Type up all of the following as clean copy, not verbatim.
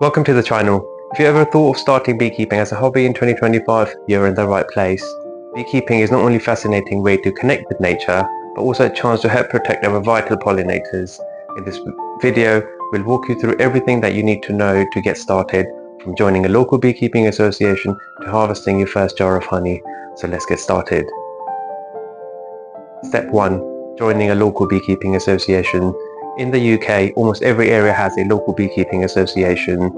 Welcome to the channel. If you ever thought of starting beekeeping as a hobby in 2025, you're in the right place. Beekeeping is not only a fascinating way to connect with nature, but also a chance to help protect our vital pollinators. In this video, we'll walk you through everything that you need to know to get started, from joining a local beekeeping association to harvesting your first jar of honey. So let's get started. Step 1. Joining a local beekeeping association. In the UK, almost every area has a local beekeeping association.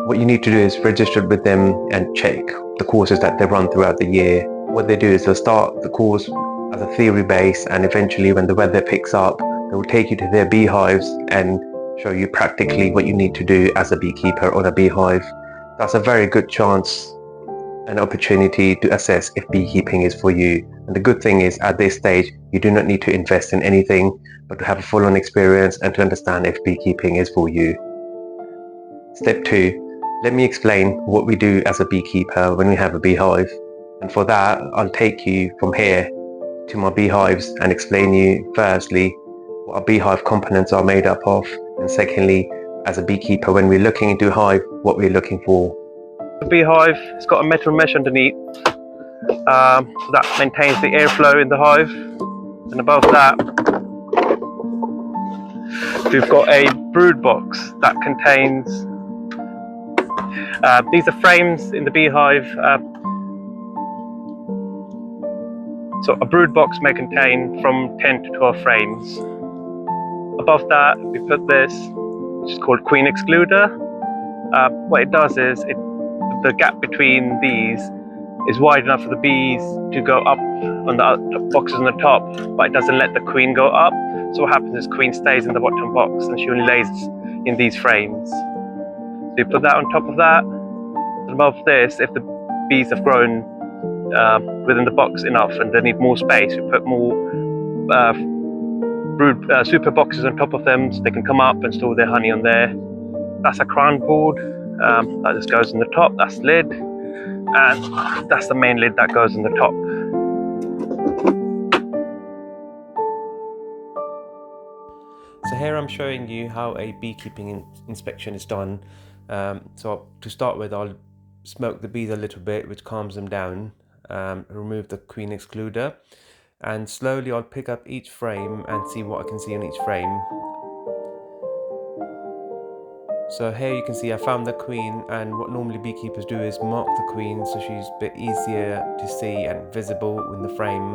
What you need to do is register with them and check the courses that they run throughout the year. What they do is they'll start the course as a theory base, and eventually when the weather picks up, they will take you to their beehives and show you practically what you need to do as a beekeeper on a beehive. That's a very good chance, an opportunity to assess if beekeeping is for you. And the good thing is, at this stage, you do not need to invest in anything, but to have a full-on experience and to understand if beekeeping is for you. Step 2. Let me explain what we do as a beekeeper when we have a beehive. And for that, I'll take you from here to my beehives and explain you firstly what our beehive components are made up of, and secondly, as a beekeeper, when we're looking into a hive, what we're looking for. The beehive has got a metal mesh underneath that maintains the airflow in the hive, and above that we've got a brood box that contains these are frames in the beehive. So a brood box may contain from 10 to 12 frames. Above that we put this, which is called queen excluder. What it does is the gap between these is wide enough for the bees to go up on the boxes on the top, but it doesn't let the queen go up. So what happens is queen stays in the bottom box and she only lays in these frames. So you put that on top of that. And above this, if the bees have grown within the box enough and they need more space, we put more super boxes on top of them so they can come up and store their honey on there. That's a crown board. That just goes on the top, that's lid, and that's the main lid that goes on the top. So here I'm showing you how a beekeeping inspection is done. So to start with, I'll smoke the bees a little bit, which calms them down, remove the queen excluder, and slowly I'll pick up each frame and see what I can see on each frame. So here you can see I found the queen, and what normally beekeepers do is mark the queen so she's a bit easier to see and visible in the frame.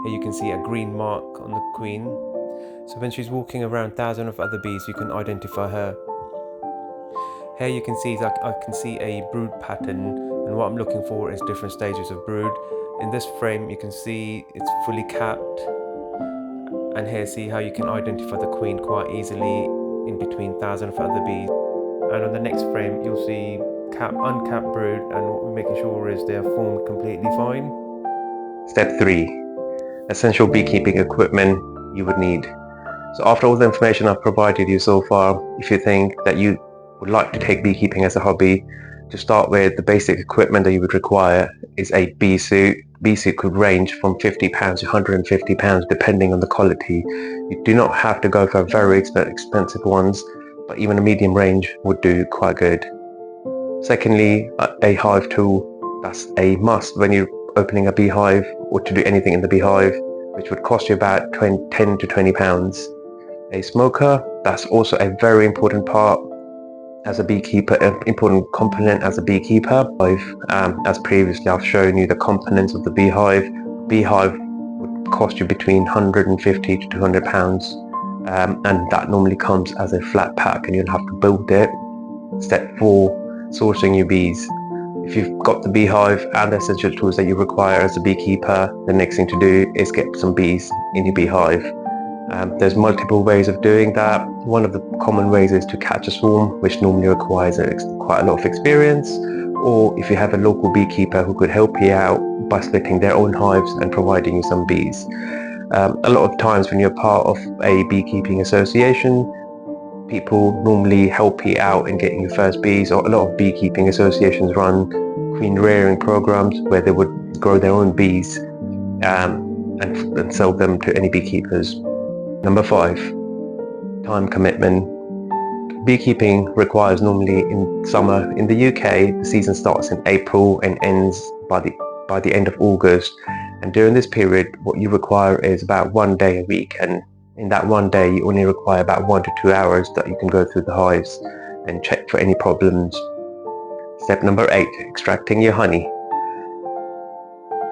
Here you can see a green mark on the queen. So when she's walking around thousands of other bees, you can identify her. Here you can see that I can see a brood pattern, and what I'm looking for is different stages of brood. In this frame you can see it's fully capped, and here see how you can identify the queen quite easily in between thousands of other bees. And on the next frame you'll see uncapped brood, and what we're making sure is they are formed completely fine. Step 3. Essential beekeeping equipment you would need. So after all the information I've provided you so far, if you think that you would like to take beekeeping as a hobby, to start with, the basic equipment that you would require is a bee suit. Bee suit could range from £50 to £150 depending on the quality. You do not have to go for very expensive ones, but even a medium range would do quite good. Secondly, a hive tool. That's a must when you're opening a beehive or to do anything in the beehive, which would cost you about 10 to £20. A smoker, that's also a very important part as a beekeeper, an important component as a beekeeper. As previously I've shown you the components of the beehive. Beehive would cost you between £150 to £200, and that normally comes as a flat pack and you'll have to build it. Step 4. Sourcing your bees. If you've got the beehive and the essential tools that you require as a beekeeper, the next thing to do is get some bees in your beehive. There's multiple ways of doing that. One of the common ways is to catch a swarm, which normally requires quite a lot of experience, or if you have a local beekeeper who could help you out by splitting their own hives and providing you some bees. A lot of times when you're part of a beekeeping association, people normally help you out in getting your first bees, or a lot of beekeeping associations run queen rearing programs where they would grow their own bees and sell them to any beekeepers. Number 5, time commitment. beekeeping requires normally in summer. In the UK, the season starts in April and ends by the end of August. And during this period, what you require is about 1 day a week. And in that 1 day, you only require about 1 to 2 hours that you can go through the hives and check for any problems. Step number 8, extracting your honey.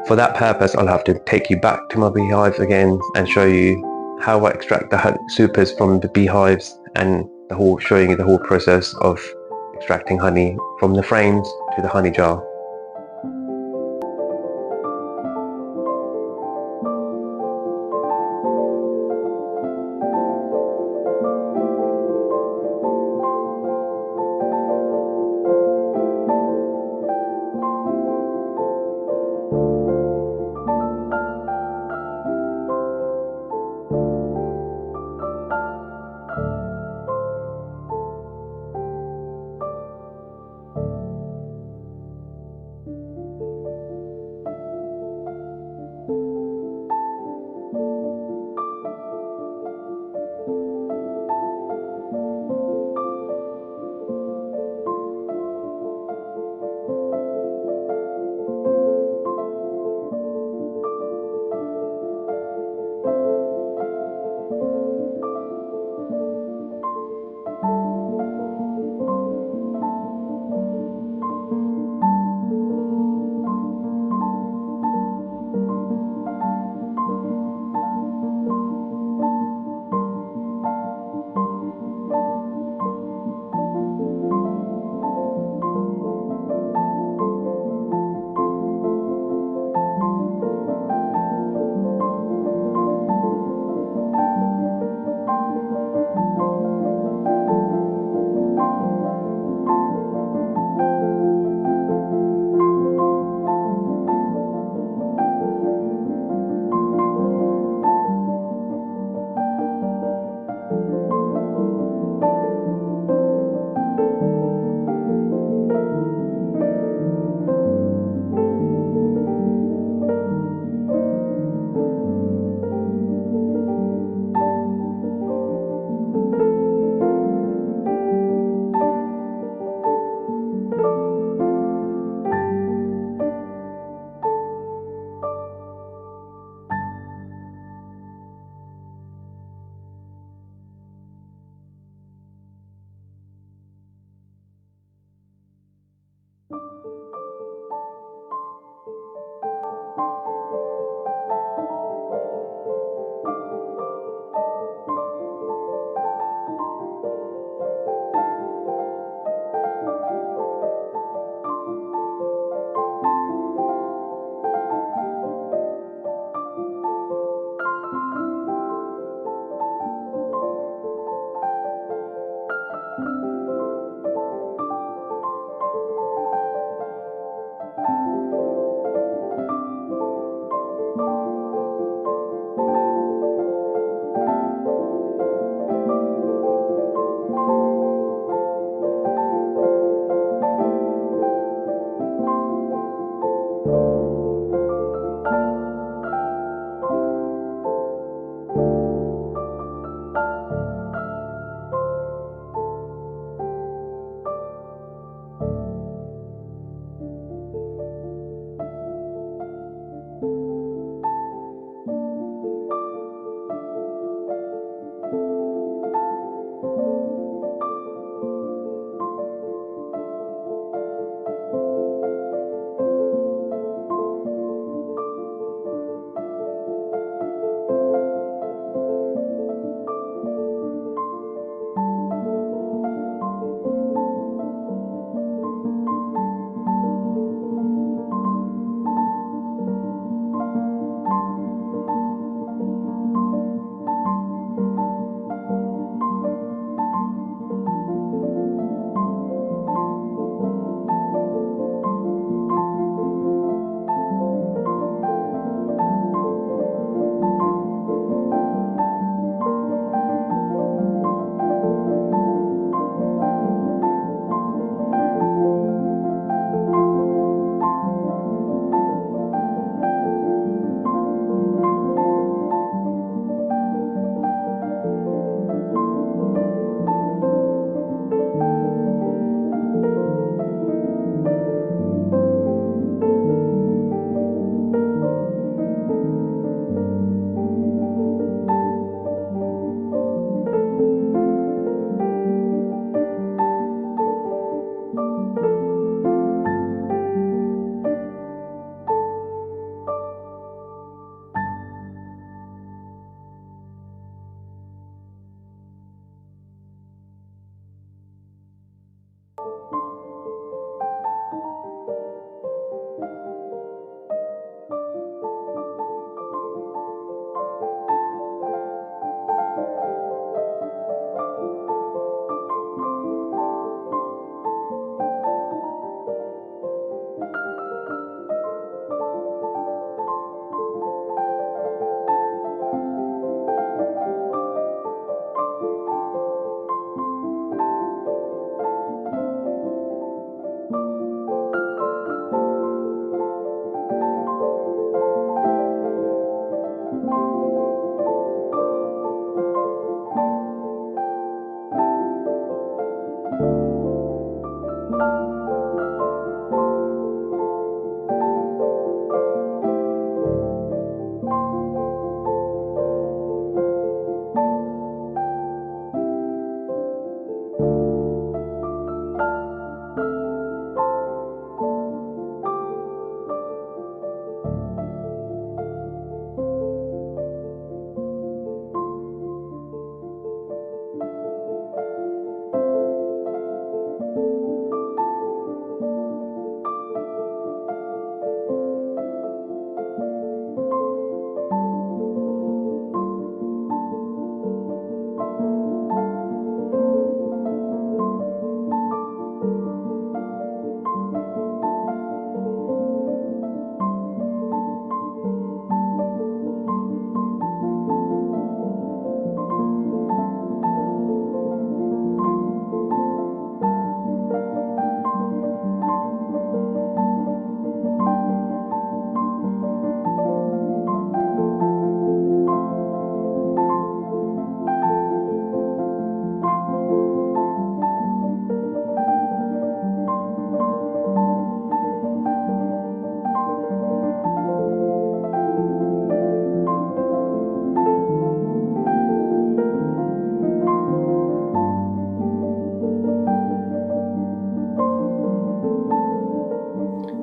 For that purpose, I'll have to take you back to my beehives again and show you how I extract the supers from the beehives and showing you the whole process of extracting honey from the frames to the honey jar.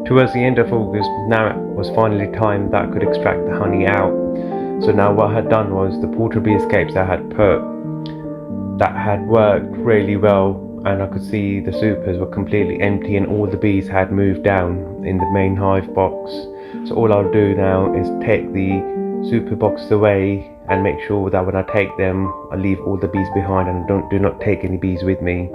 Towards the end of August, now it was finally time that I could extract the honey out. So now what I had done was the portable bee escapes I had put, that had worked really well, and I could see the supers were completely empty and all the bees had moved down in the main hive box. So all I'll do now is take the super box away and make sure that when I take them I leave all the bees behind and do not take any bees with me.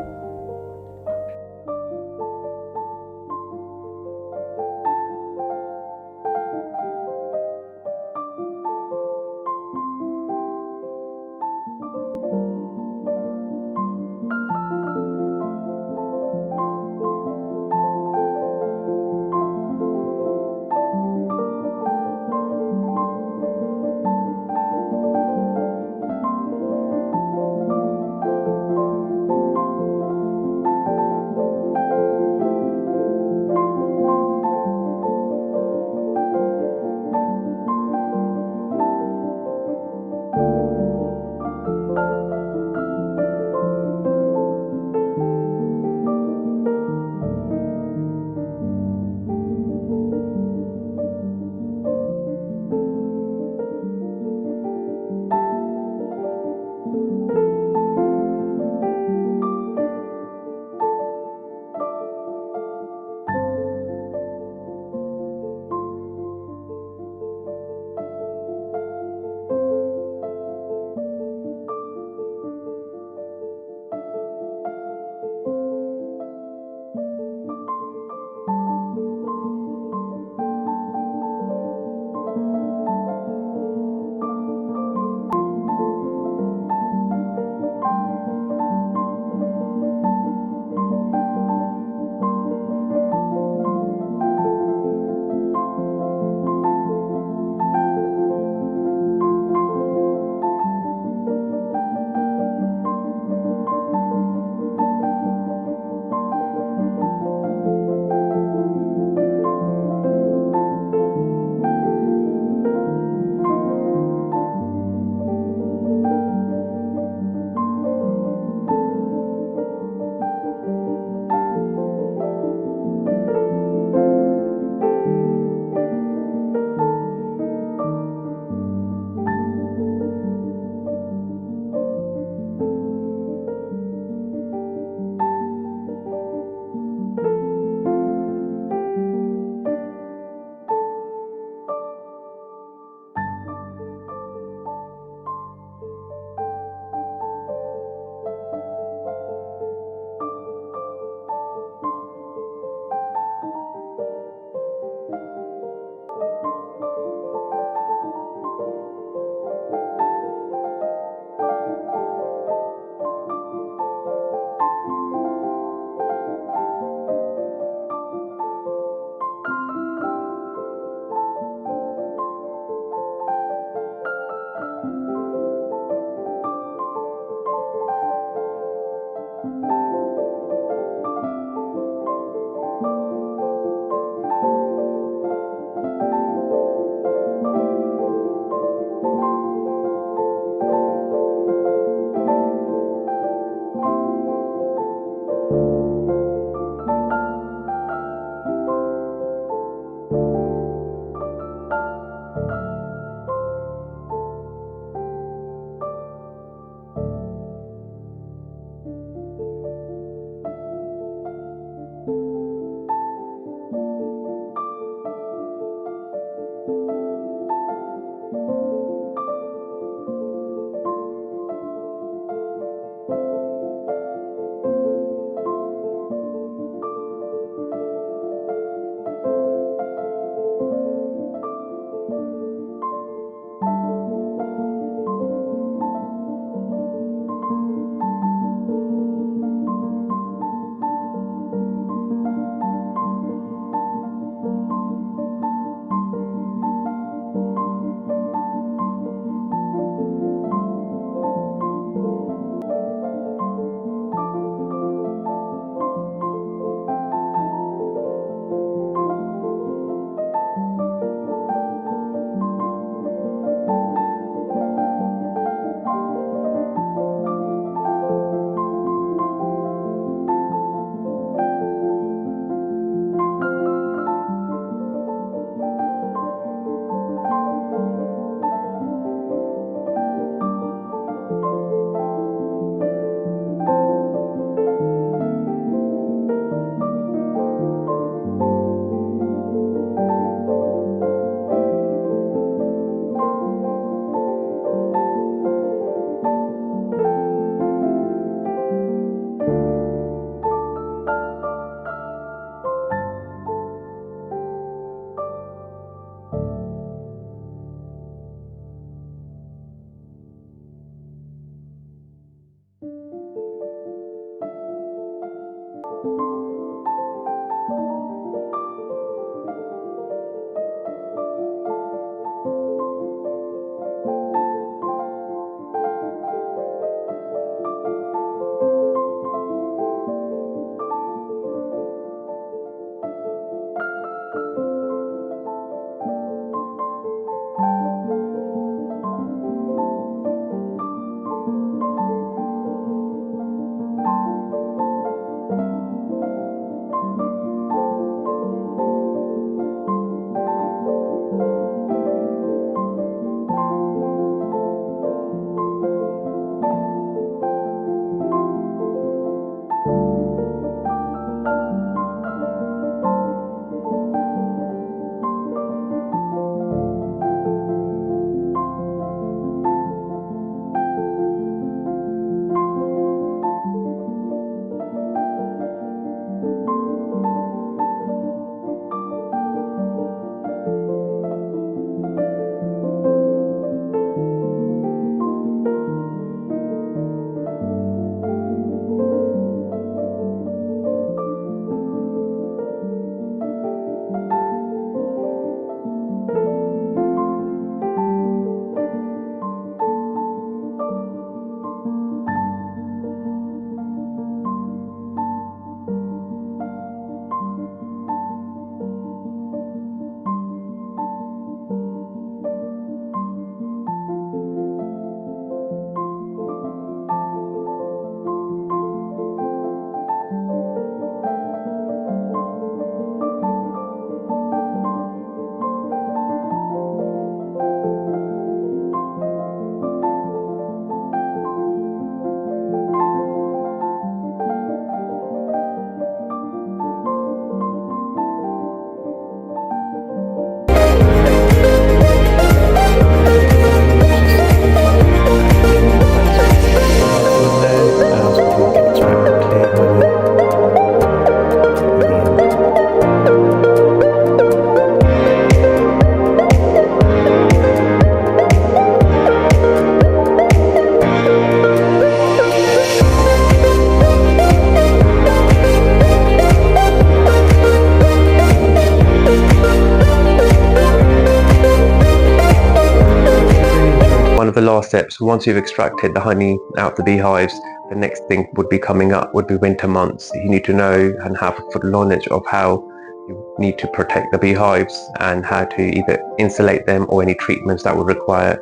of the last steps. Once you've extracted the honey out the beehives, the next thing would be coming up would be winter months. You need to know and have full knowledge of how you need to protect the beehives and how to either insulate them or any treatments that would require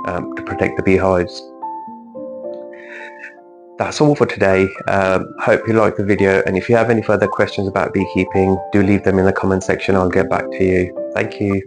to protect the beehives. That's all for today. Hope you liked the video, and if you have any further questions about beekeeping, do leave them in the comment section. I'll get back to you. Thank you.